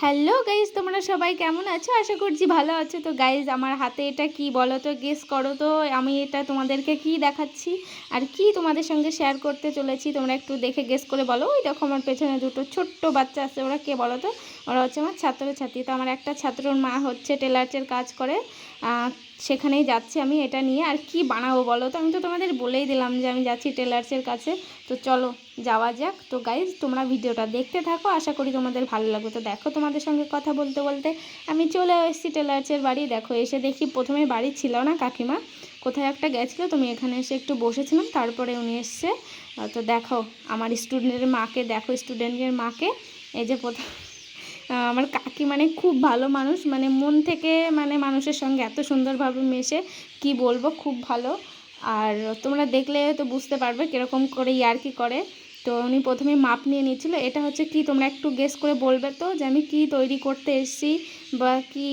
Hello guys, তোমরা সবাই কেমন আছো? আশা করছি ভালো আছো। তো গাইজ, আমার হাতে এটা কি বলো তো, গেস করো তো আমি এটা তোমাদেরকে কি দেখাচ্ছি আর কি তোমাদের সঙ্গে শেয়ার করতে চলেছি। তোমরা একটু দেখে গেস করে বলো। ওই দেখো আমার পেছনে দুটো ছোট্ট বাচ্চা আছে, ওরা কে বলো তো? ওরা হচ্ছে আমার ছাত্রছাত্রী। তো আমার একটা ছাত্রর মা হচ্ছে টেলার্সের কাজ করে, সেখানেই যাচ্ছি আমি এটা নিয়ে। আর কি বানাবো বলো তো? আমি তো তোমাদের বলেই দিলাম যে আমি যাচ্ছি টেলার্সের কাছে। তো চলো যাওয়া যাক। তো গাইজ, তোমরা ভিডিওটা দেখতে থাকো, আশা করি তোমাদের ভালো লাগবে। তো দেখো, তোমাদের সঙ্গে কথা বলতে বলতে আমি চলে এসেছি টেলার্সের বাড়ি। দেখো, এসে দেখি প্রথমে বাড়ি ছিল না, কাকিমা কোথায় একটা গেছিলো। তুমি এখানে এসে একটু বসেছিলাম, তারপরে উনি এসছে। তো দেখো আমার স্টুডেন্টের মাকে, দেখো স্টুডেন্টের মাকে। এই যে প্রথম আমার কাকি মানে খুব ভালো মানুষ, মানে মন থেকে মানে মানুষের সঙ্গে এত সুন্দরভাবে মেশে, কি বলবো, খুব ভালো। আর তোমরা দেখলে তো বুঝতে পারবে কীরকম করে ইয়ার্কি করে। তো উনি প্রথমে মাপ নিয়ে নিয়েছিল। এটা হচ্ছে কি, তোমরা একটু গেস করে বলবে তো যে আমি কি তৈরি করতে এসেছি বা কি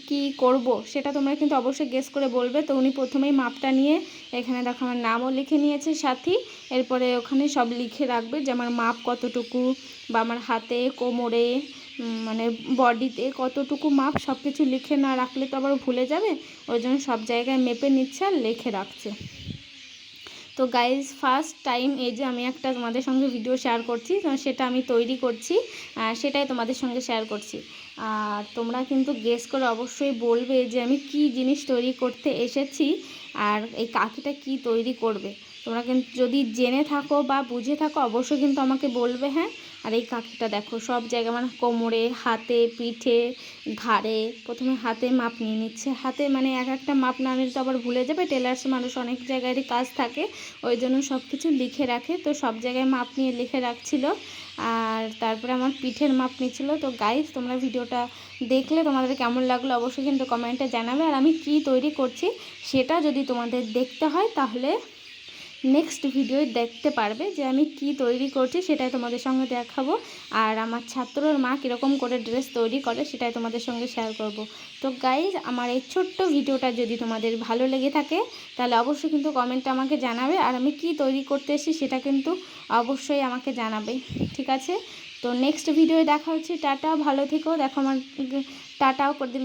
কি করব, সেটা তোমরা কিন্তু অবশ্যই গেস করে বলবে। তো উনি প্রথমেই মাপটা নিয়ে এখানে দেখো আমার নামও লিখে নিয়েছে সাথী। এরপরে ওখানে সব লিখে রাখবে যে আমার মাপ কতটুকু, বা আমার হাতে, কোমরে, মানে বডিতে কতটুকু মাপ, সব কিছু লিখে না রাখলে তো আবার ভুলে যাবে। ওই জন্য সব জায়গায় মেপে নিচ্ছে আর লিখে রাখছে। তো গাইজ, ফার্স্ট টাইম এই যে আমি একটা তোমাদের সঙ্গে ভিডিও শেয়ার করছি, সেটা আমি তৈরি করছি, সেটাই তোমাদের সঙ্গে শেয়ার করছি। আর তোমরা কিন্তু গেস করে অবশ্যই বলবে যে আমি কি জিনিস তৈরি করতে এসেছি আর এই কাকিটা কি তৈরি করবে। তোমরা কিন্তু যদি জেনে থাকো বা বুঝে থাকো অবশ্যই কিন্তু আমাকে বলবে। হ্যাঁ, আর এই কাকিটা দেখো সব জায়গায় মানে কোমরে, হাতে, পিঠে, ঘাড়ে, প্রথমে হাতে মাপ নিয়ে নিচ্ছে। হাতে মানে এক একটা মাপ না নিলে তো আবার ভুলে যাবে। টেলার্স মানুষ, অনেক জায়গারই কাজ থাকে, ওই জন্য সব কিছু লিখে রাখে। তো সব জায়গায় মাপ নিয়ে লিখে রাখছিল। আর তারপরে আমার পিঠের মাপ নিচ্ছিল। তো গাইজ, তোমরা ভিডিওটা দেখলে তোমাদের কেমন লাগলো অবশ্যই কিন্তু কমেন্টে জানাবে। আর আমি কি তৈরি করছি সেটা যদি তোমাদের দেখতে হয় তাহলে নেক্সট ভিডিও দেখতে পারবে যে আমি কি তৈরি করছি, সেটাই তোমাদের সঙ্গে দেখাবো। আর আমার ছাত্রর মা কীরকম করে ড্রেস তৈরি করে সেটাই তোমাদের সঙ্গে শেয়ার করব। তো গাইজ, আমার এই ছোট্ট ভিডিওটা যদি তোমাদের ভালো লেগে থাকে তাহলে অবশ্যই কিন্তু কমেন্টে আমাকে জানাবে। আর আমি কি তৈরি করতে এসেছি সেটা কিন্তু অবশ্যই আমাকে জানাবে, ঠিক আছে? তো নেক্সট ভিডিও দেখা হচ্ছে। টাটা, ভালো থেকো। দেখো আমার টাটাও করে দিল।